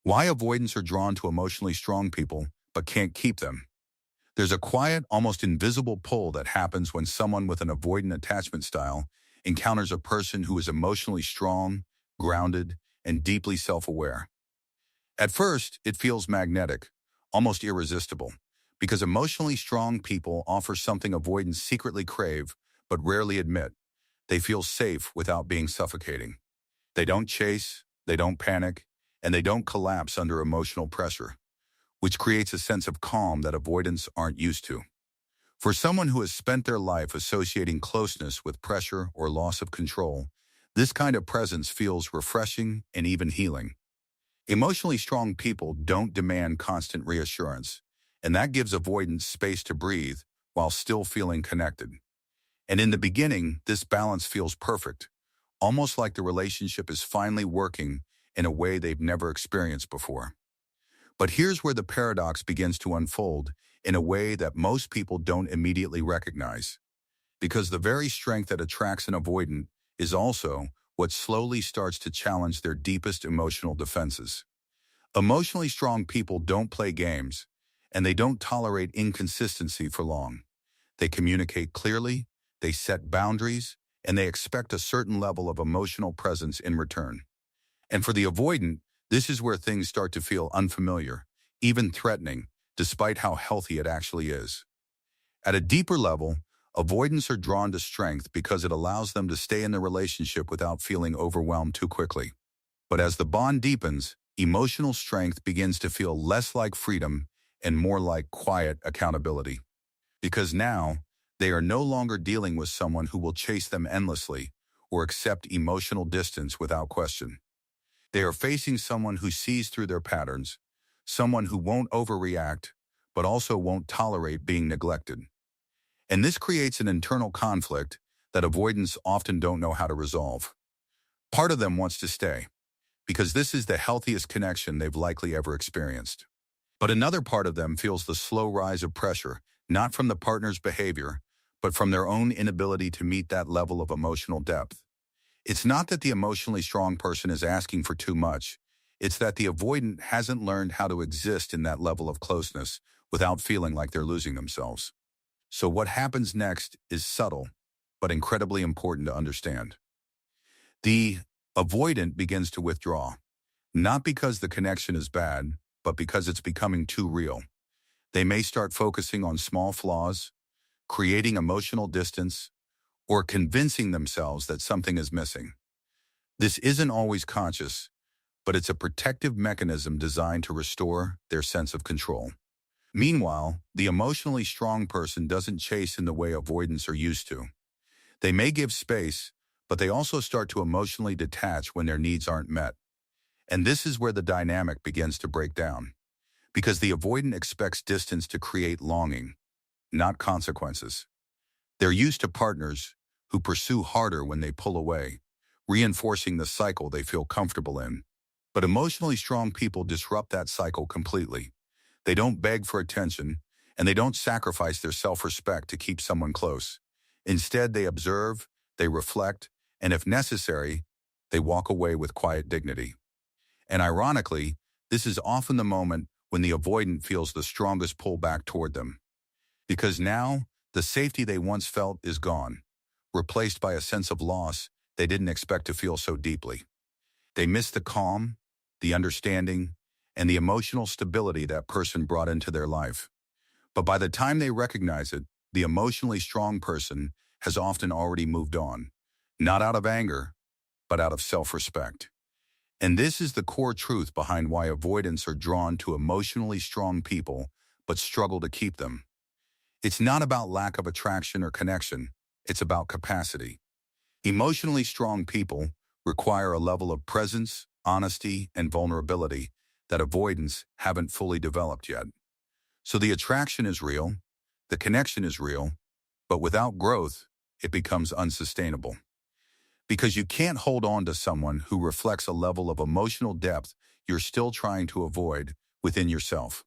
Why avoidants are drawn to emotionally strong people but can't keep them. There's a quiet, almost invisible pull that happens when someone with an avoidant attachment style encounters a person who is emotionally strong, grounded, and deeply self-aware. At first, it feels magnetic, almost irresistible, because emotionally strong people offer something avoidants secretly crave but rarely admit. They feel safe without being suffocating. They don't chase, they don't panic, and they don't collapse under emotional pressure, which creates a sense of calm that avoidants aren't used to. For someone who has spent their life associating closeness with pressure or loss of control, this kind of presence feels refreshing and even healing. Emotionally strong people don't demand constant reassurance, and that gives avoidants space to breathe while still feeling connected. And in the beginning, this balance feels perfect, almost like the relationship is finally working in a way they've never experienced before. But here's where the paradox begins to unfold in a way that most people don't immediately recognize. Because the very strength that attracts an avoidant is also what slowly starts to challenge their deepest emotional defenses. Emotionally strong people don't play games, and they don't tolerate inconsistency for long. They communicate clearly, they set boundaries, and they expect a certain level of emotional presence in return. And for the avoidant, this is where things start to feel unfamiliar, even threatening, despite how healthy it actually is. At a deeper level, avoidants are drawn to strength because it allows them to stay in the relationship without feeling overwhelmed too quickly. But as the bond deepens, emotional strength begins to feel less like freedom and more like quiet accountability. Because now, they are no longer dealing with someone who will chase them endlessly or accept emotional distance without question. They are facing someone who sees through their patterns, someone who won't overreact, but also won't tolerate being neglected. And this creates an internal conflict that avoidants often don't know how to resolve. Part of them wants to stay, because this is the healthiest connection they've likely ever experienced. But another part of them feels the slow rise of pressure, not from the partner's behavior, but from their own inability to meet that level of emotional depth. It's not that the emotionally strong person is asking for too much. It's that the avoidant hasn't learned how to exist in that level of closeness without feeling like they're losing themselves. So what happens next is subtle, but incredibly important to understand. The avoidant begins to withdraw, not because the connection is bad, but because it's becoming too real. They may start focusing on small flaws, creating emotional distance, or convincing themselves that something is missing. This isn't always conscious, but it's a protective mechanism designed to restore their sense of control. Meanwhile, the emotionally strong person doesn't chase in the way avoidants are used to. They may give space, but they also start to emotionally detach when their needs aren't met. And this is where the dynamic begins to break down. Because the avoidant expects distance to create longing, not consequences. They're used to partners who pursue harder when they pull away, reinforcing the cycle they feel comfortable in. But emotionally strong people disrupt that cycle completely. They don't beg for attention, and they don't sacrifice their self-respect to keep someone close. Instead, they observe, they reflect, and if necessary, they walk away with quiet dignity. And ironically, this is often the moment when the avoidant feels the strongest pull back toward them. Because now, the safety they once felt is gone, replaced by a sense of loss they didn't expect to feel so deeply. They miss the calm, the understanding, and the emotional stability that person brought into their life. But by the time they recognize it, the emotionally strong person has often already moved on, not out of anger, but out of self-respect. And this is the core truth behind why avoidants are drawn to emotionally strong people but struggle to keep them. It's not about lack of attraction or connection, it's about capacity. Emotionally strong people require a level of presence, honesty, and vulnerability that avoidants haven't fully developed yet. So the attraction is real, the connection is real, but without growth, it becomes unsustainable. Because you can't hold on to someone who reflects a level of emotional depth you're still trying to avoid within yourself.